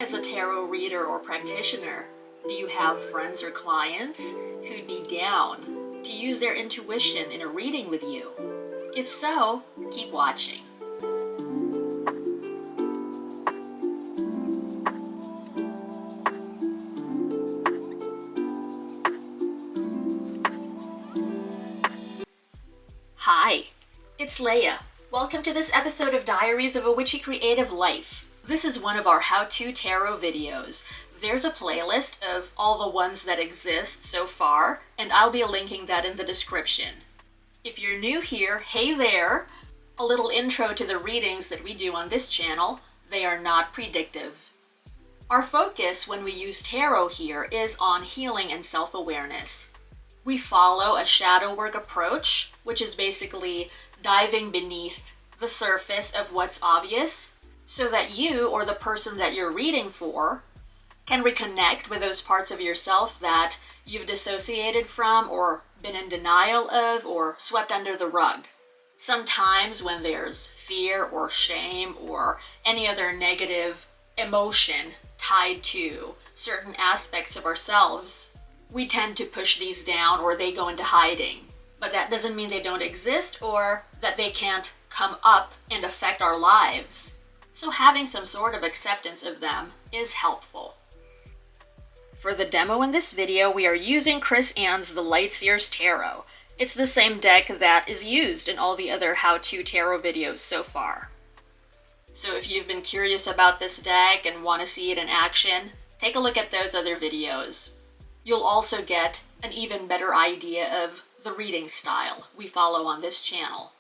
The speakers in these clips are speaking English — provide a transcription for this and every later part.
As a tarot reader or practitioner, do you have friends or clients who'd be down to use their intuition in a reading with you? If so, keep watching. Hi, it's Leia. Welcome to this episode of Diaries of a Witchy Creative Life. This is one of our how-to tarot videos. There's a playlist of all the ones that exist so far, and I'll be linking that in the description. If you're new here, hey there! A little intro to the readings that we do on this channel. They are not predictive. Our focus when we use tarot here is on healing and self-awareness. We follow a shadow work approach, which is basically diving beneath the surface of what's obvious, so that you or the person that you're reading for can reconnect with those parts of yourself that you've dissociated from or been in denial of or swept under the rug. Sometimes when there's fear or shame or any other negative emotion tied to certain aspects of ourselves, we tend to push these down or they go into hiding. But that doesn't mean they don't exist or that they can't come up and affect our lives. So having some sort of acceptance of them is helpful. For the demo in this video, we are using Chris Ann's The Lightseers Tarot. It's the same deck that is used in all the other how-to tarot videos so far. So if you've been curious about this deck and want to see it in action, take a look at those other videos. You'll also get an even better idea of the reading style we follow on this channel.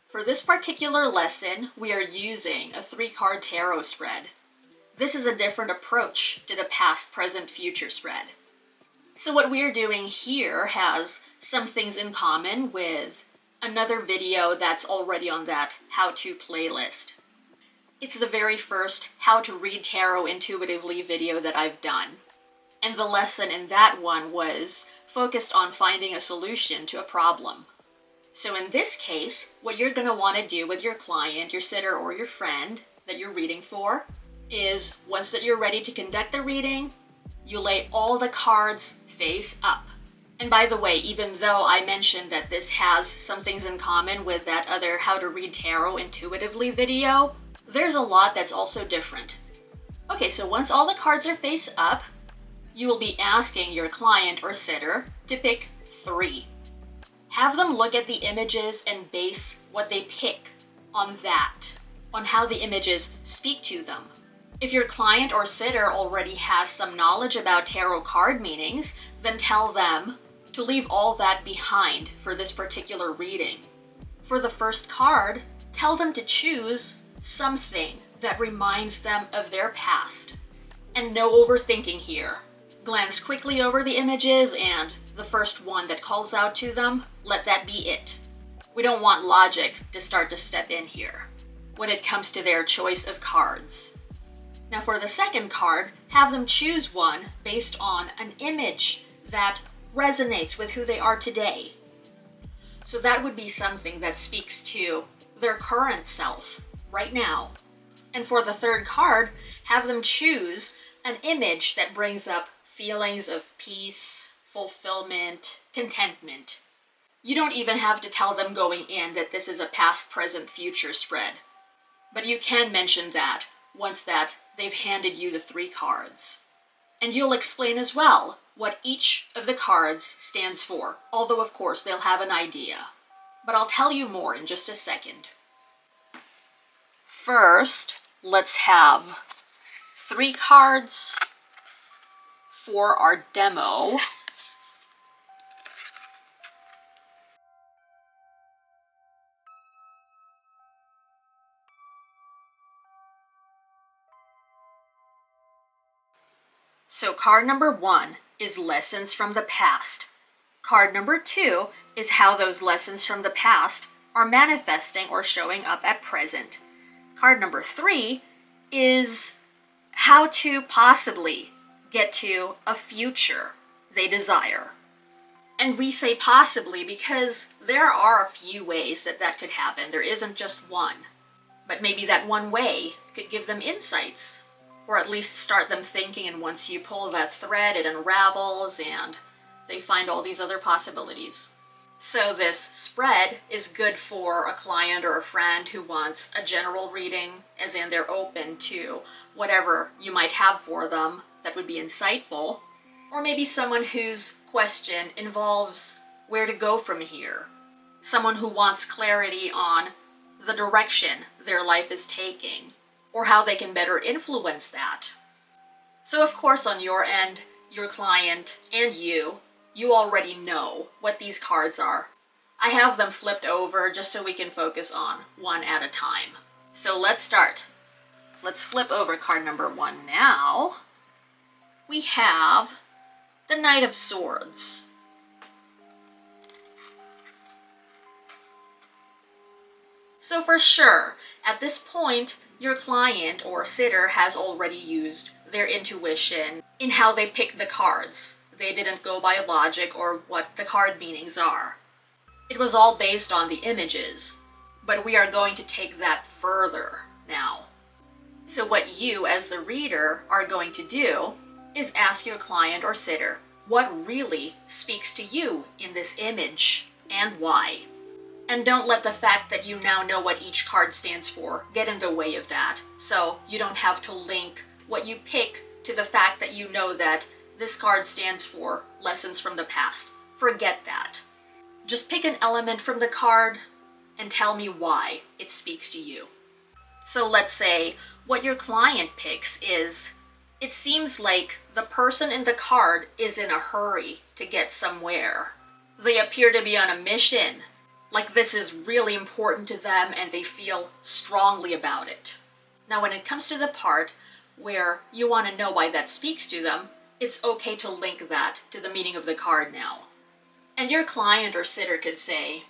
For this particular lesson, we are using a 3-card tarot spread. This is a different approach to the past, present, future spread. So what we're doing here has some things in common with another video that's already on that how-to playlist. It's the very first How to Read Tarot Intuitively video that I've done. And the lesson in that one was focused on finding a solution to a problem. So in this case, what you're going to want to do with your client, your sitter, or your friend that you're reading for is, once that you're ready to conduct the reading, you lay all the cards face up. And by the way, even though I mentioned that this has some things in common with that other How to Read Tarot Intuitively video, there's a lot that's also different. Okay, so once all the cards are face up, you will be asking your client or sitter to pick 3. Have them look at the images and base what they pick on that, on how the images speak to them. If your client or sitter already has some knowledge about tarot card meanings, then tell them to leave all that behind for this particular reading. For the first card, tell them to choose something that reminds them of their past. And no overthinking here. Glance quickly over the images and the first one that calls out to them, let that be it. We don't want logic to start to step in here when it comes to their choice of cards. Now for the second card, have them choose one based on an image that resonates with who they are today. So that would be something that speaks to their current self right now. And for the third card, have them choose an image that brings up feelings of peace, fulfillment, contentment. You don't even have to tell them going in that this is a past, present, future spread. But you can mention that once that they've handed you the 3 cards. And you'll explain as well what each of the cards stands for, although of course they'll have an idea. But I'll tell you more in just a second. First, let's have 3 cards for our demo. So card number 1 is lessons from the past. Card number 2 is how those lessons from the past are manifesting or showing up at present. Card number 3 is how to possibly get to a future they desire. And we say possibly because there are a few ways that that could happen. There isn't just one. But maybe that one way could give them insights or at least start them thinking, and once you pull that thread, it unravels and they find all these other possibilities. So this spread is good for a client or a friend who wants a general reading, as in they're open to whatever you might have for them that would be insightful, or maybe someone whose question involves where to go from here, someone who wants clarity on the direction their life is taking, or how they can better influence that. So of course on your end, your client and you already know what these cards are. I have them flipped over just so we can focus on one at a time. So let's start. Let's flip over card number 1 now. We have the Knight of Swords. So for sure, at this point, your client or sitter has already used their intuition in how they picked the cards. They didn't go by logic or what the card meanings are. It was all based on the images, but we are going to take that further now. So what you, as the reader, are going to do is ask your client or sitter what really speaks to you in this image and why. And don't let the fact that you now know what each card stands for get in the way of that. So you don't have to link what you pick to the fact that you know that this card stands for lessons from the past. Forget that. Just pick an element from the card and tell me why it speaks to you. So let's say what your client picks is, it seems like the person in the card is in a hurry to get somewhere. They appear to be on a mission, like this is really important to them and they feel strongly about it. Now when it comes to the part where you want to know why that speaks to them, it's okay to link that to the meaning of the card now. And your client or sitter could say,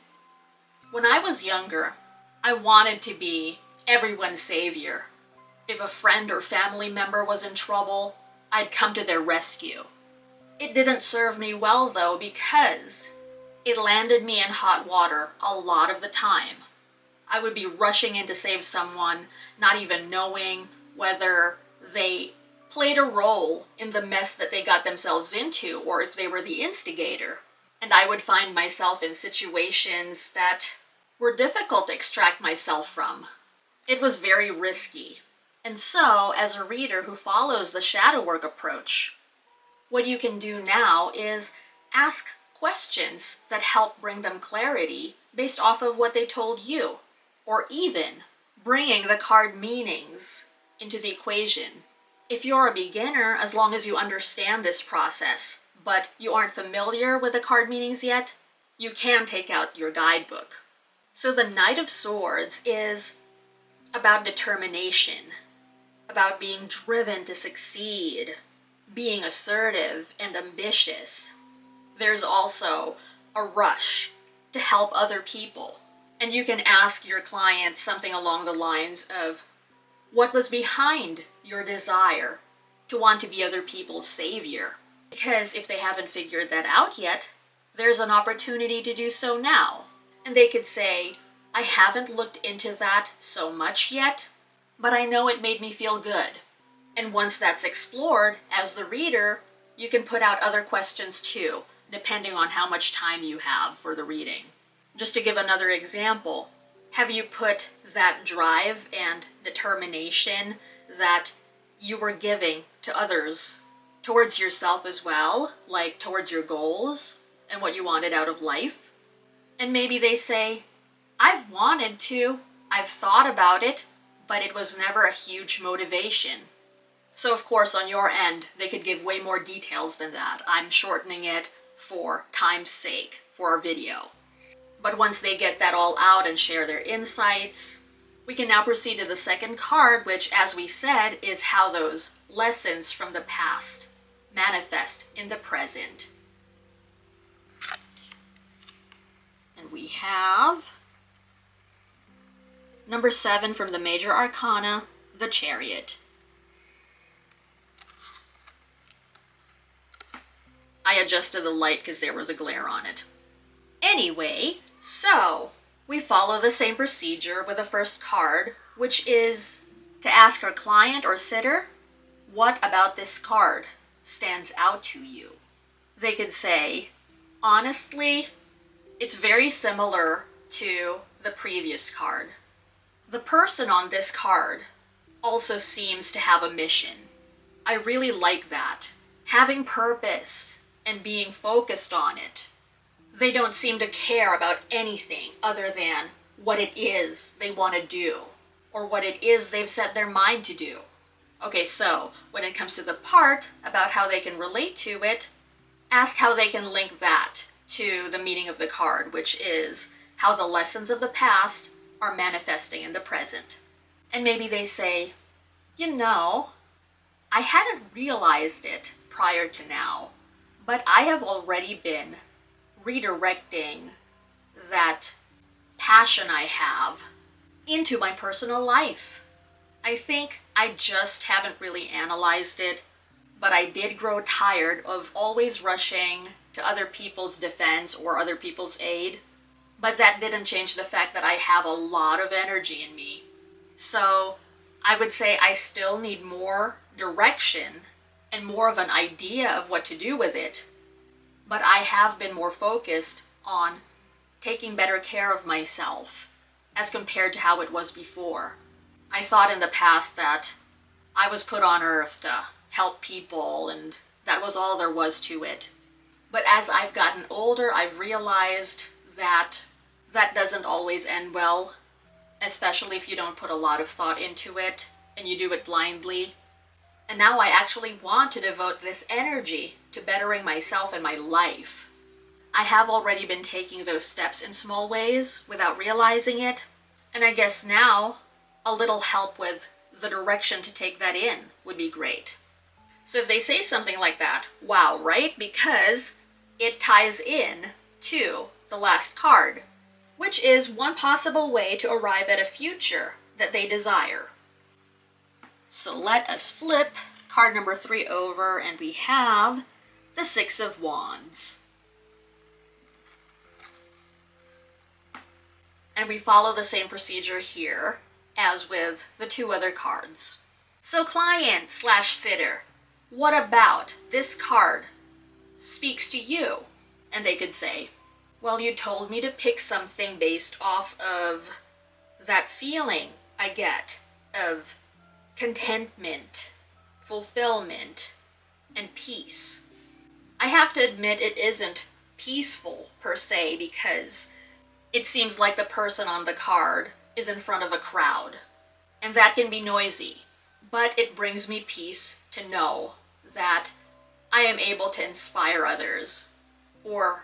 when I was younger, I wanted to be everyone's savior. If a friend or family member was in trouble, I'd come to their rescue. It didn't serve me well though, because it landed me in hot water a lot of the time. I would be rushing in to save someone, not even knowing whether they played a role in the mess that they got themselves into, or if they were the instigator. And I would find myself in situations that were difficult to extract myself from. It was very risky. And so, as a reader who follows the shadow work approach, what you can do now is ask questions that help bring them clarity based off of what they told you, or even bringing the card meanings into the equation. If you're a beginner, as long as you understand this process, but you aren't familiar with the card meanings yet, you can take out your guidebook. So the Knight of Swords is about determination, about being driven to succeed, being assertive and ambitious. There's also a rush to help other people. And you can ask your client something along the lines of, what was behind your desire to want to be other people's savior? Because if they haven't figured that out yet, there's an opportunity to do so now. And they could say, I haven't looked into that so much yet, but I know it made me feel good. And once that's explored, as the reader, you can put out other questions too, depending on how much time you have for the reading. Just to give another example, have you put that drive and determination that you were giving to others towards yourself as well, like towards your goals and what you wanted out of life? And maybe they say, I've wanted to, I've thought about it, but it was never a huge motivation. So of course on your end, they could give way more details than that. I'm shortening it for time's sake for our video. But once they get that all out and share their insights, we can now proceed to the second card, which, as we said, is how those lessons from the past manifest in the present. And we have number 7 from the Major Arcana, the Chariot. I adjusted the light because there was a glare on it. Anyway, so we follow the same procedure with the first card, which is to ask our client or sitter What about this card stands out to you? They could say, honestly, it's very similar to the previous card. The person on this card also seems to have a mission. I really like that. Having purpose and being focused on it. They don't seem to care about anything other than what it is they want to do or what it is they've set their mind to do. Okay, so when it comes to the part about how they can relate to it, ask how they can link that to the meaning of the card, which is how the lessons of the past are manifesting in the present. And maybe they say, you know, I hadn't realized it prior to now, but I have already been redirecting that passion I have into my personal life. I think I just haven't really analyzed it, but I did grow tired of always rushing to other people's defense or other people's aid. But that didn't change the fact that I have a lot of energy in me. So I would say I still need more direction and more of an idea of what to do with it. But I have been more focused on taking better care of myself as compared to how it was before. I thought in the past that I was put on earth to help people and that was all there was to it. But as I've gotten older, I've realized that that doesn't always end well, especially if you don't put a lot of thought into it and you do it blindly. And now I actually want to devote this energy to bettering myself and my life. I have already been taking those steps in small ways without realizing it, and I guess now a little help with the direction to take that in would be great. So if they say something like that, wow, right? Because it ties in to the last card, which is one possible way to arrive at a future that they desire. So let us flip card number 3 over and we have the 6 of Wands. And we follow the same procedure here as with the 2 other cards. So client/sitter, what about this card speaks to you? And they could say, well, you told me to pick something based off of that feeling I get of contentment, fulfillment, and peace. I have to admit it isn't peaceful per se because it seems like the person on the card is in front of a crowd, and that can be noisy, but it brings me peace to know that I am able to inspire others, or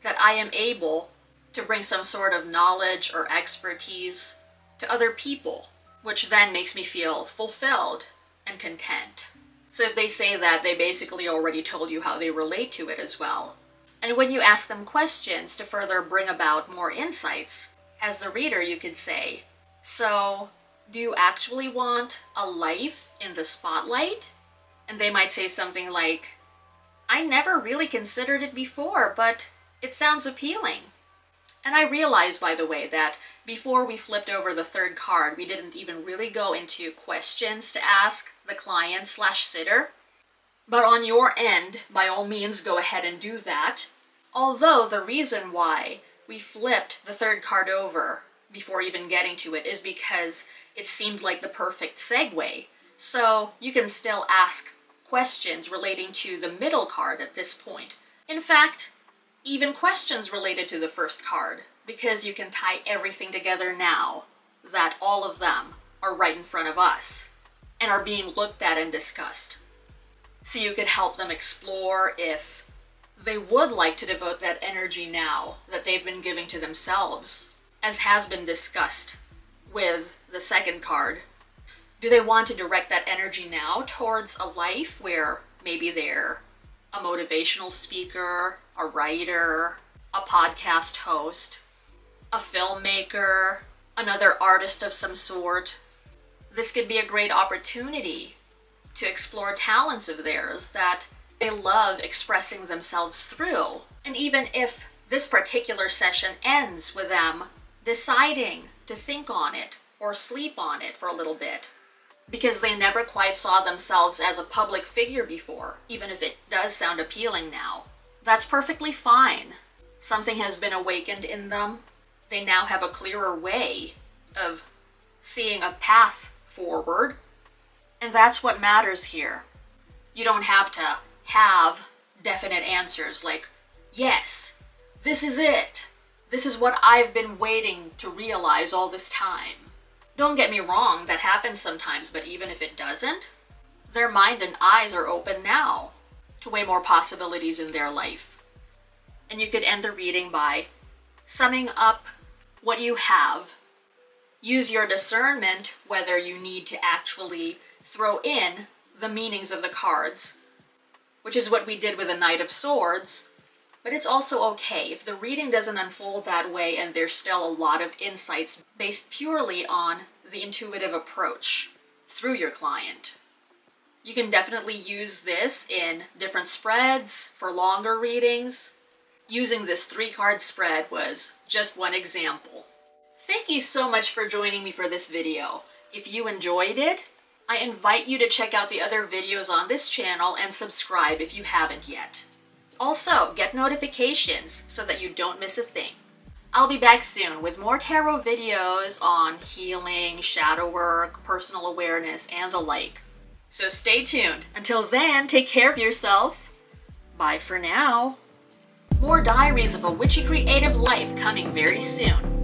that I am able to bring some sort of knowledge or expertise to other people, which then makes me feel fulfilled and content. So if they say that, they basically already told you how they relate to it as well. And when you ask them questions to further bring about more insights, as the reader you could say, so do you actually want a life in the spotlight? And they might say something like, I never really considered it before, but it sounds appealing. And I realized, by the way, that before we flipped over the 3rd card, we didn't even really go into questions to ask the client/sitter. But on your end, by all means, go ahead and do that. Although the reason why we flipped the 3rd card over before even getting to it is because it seemed like the perfect segue. So you can still ask questions relating to the middle card at this point. In fact, even questions related to the 1st card, because you can tie everything together now that all of them are right in front of us and are being looked at and discussed. So you could help them explore if they would like to devote that energy now that they've been giving to themselves, as has been discussed with the 2nd card. Do they want to direct that energy now towards a life where maybe they're a motivational speaker, a writer, a podcast host, a filmmaker, another artist of some sort? This could be a great opportunity to explore talents of theirs that they love expressing themselves through. And even if this particular session ends with them deciding to think on it or sleep on it for a little bit, because they never quite saw themselves as a public figure before, even if it does sound appealing now. That's perfectly fine. Something has been awakened in them. They now have a clearer way of seeing a path forward, and that's what matters here. You don't have to have definite answers like, yes, this is it. This is what I've been waiting to realize all this time. Don't get me wrong, that happens sometimes, but even if it doesn't, their mind and eyes are open now to way more possibilities in their life. And you could end the reading by summing up what you have. Use your discernment whether you need to actually throw in the meanings of the cards, which is what we did with the Knight of Swords. But it's also okay if the reading doesn't unfold that way and there's still a lot of insights based purely on the intuitive approach through your client. You can definitely use this in different spreads for longer readings. Using this 3-card spread was just one example. Thank you so much for joining me for this video. If you enjoyed it, I invite you to check out the other videos on this channel and subscribe if you haven't yet. Also, get notifications so that you don't miss a thing. I'll be back soon with more tarot videos on healing, shadow work, personal awareness, and the like. So stay tuned. Until then, take care of yourself. Bye for now. More Diaries of a Witchy Creative Life coming very soon.